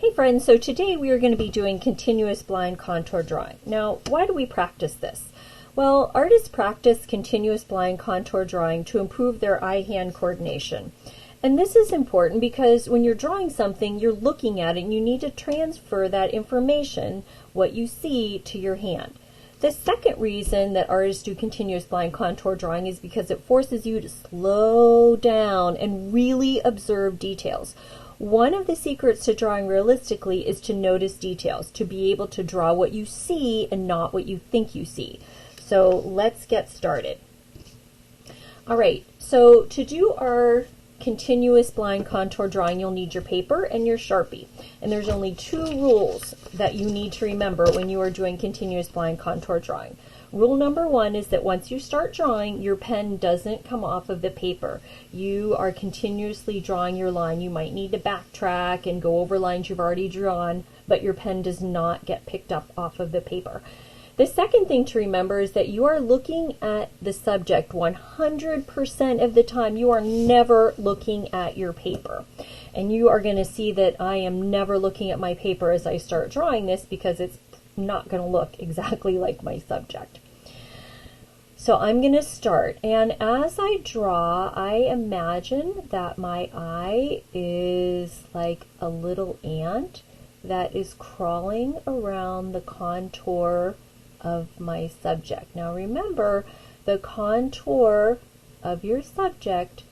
Hey friends, so today we are going to be doing continuous blind contour drawing. Now, why do we practice this? Well, artists practice continuous blind contour drawing to improve their eye-hand coordination. And this is important because when you're drawing something, you're looking at it and you need to transfer that information, what you see, to your hand. The second reason that artists do continuous blind contour drawing is because it forces you to slow down and really observe details. One of the secrets to drawing realistically is to notice details, to be able to draw what you see and not what you think you see. So let's get started. All right, so to do our continuous blind contour drawing, you'll need your paper and your Sharpie. And there's only two rules that you need to remember when you are doing continuous blind contour drawing. Rule number one is that once you start drawing, your pen doesn't come off of the paper. You are continuously drawing your line. You might need to backtrack and go over lines you've already drawn, but your pen does not get picked up off of the paper. The second thing to remember is that you are looking at the subject 100% of the time. You are never looking at your paper. And you are going to see that I am never looking at my paper as I start drawing this because it's not going to look exactly like my subject. So I'm going to start, and as I draw, I imagine that my eye is like a little ant that is crawling around the contour of my subject. Now remember, the contour of your subject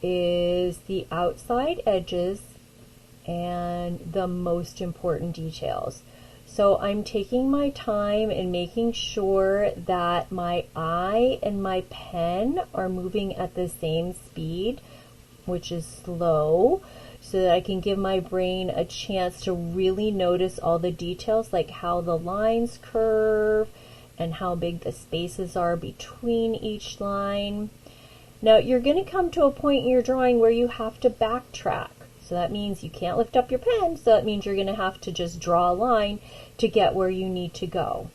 is the outside edges and the most important details. So I'm taking my time and making sure that my eye and my pen are moving at the same speed, which is slow, so that I can give my brain a chance to really notice all the details, like how the lines curve and how big the spaces are between each line. Now you're going to come to a point in your drawing where you have to backtrack. So that means you can't lift up your pen, so that means you're going to have to just draw a line to get where you need to go.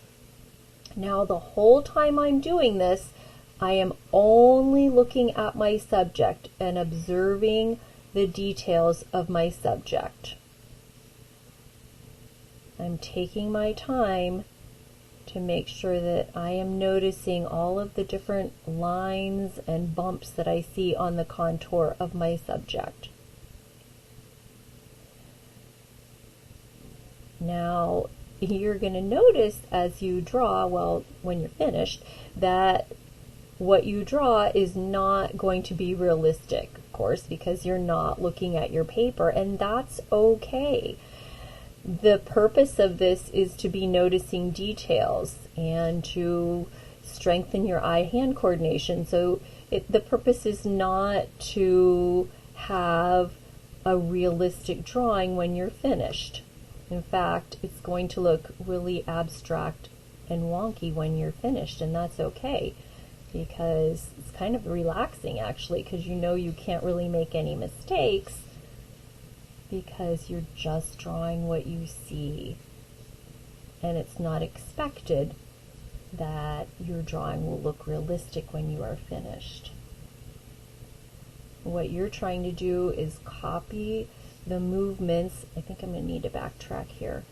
Now the whole time I'm doing this, I am only looking at my subject and observing the details of my subject. I'm taking my time to make sure that I am noticing all of the different lines and bumps that I see on the contour of my subject. Now, you're going to notice as you draw, well, when you're finished, that what you draw is not going to be realistic, of course, because you're not looking at your paper, and that's okay. The purpose of this is to be noticing details and to strengthen your eye-hand coordination. So the purpose is not to have a realistic drawing when you're finished. In fact, it's going to look really abstract and wonky when you're finished, and that's okay because it's kind of relaxing actually, because you know you can't really make any mistakes because you're just drawing what you see, and it's not expected that your drawing will look realistic when you are finished. What you're trying to do is copy the movements. I think I'm going to need to backtrack here.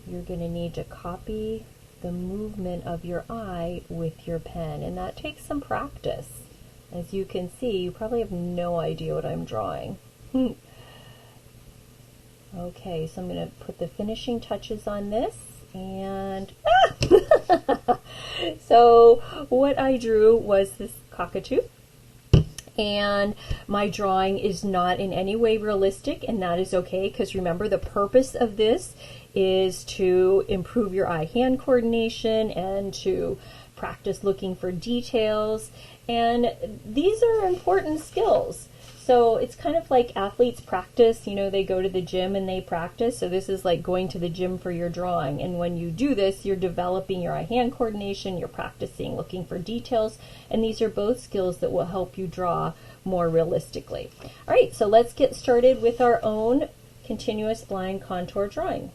You're going to need to copy the movement of your eye with your pen, and that takes some practice. As you can see, you probably have no idea what I'm drawing. Okay, so I'm going to put the finishing touches on this, and so what I drew was this cockatoo. And my drawing is not in any way realistic, and that is okay, because remember, the purpose of this is to improve your eye-hand coordination and to practice looking for details, and these are important skills. So it's kind of like athletes practice, you know, they go to the gym and they practice. So this is like going to the gym for your drawing. And when you do this, you're developing your eye-hand coordination, you're practicing looking for details, and these are both skills that will help you draw more realistically. All right, so let's get started with our own continuous blind contour drawing.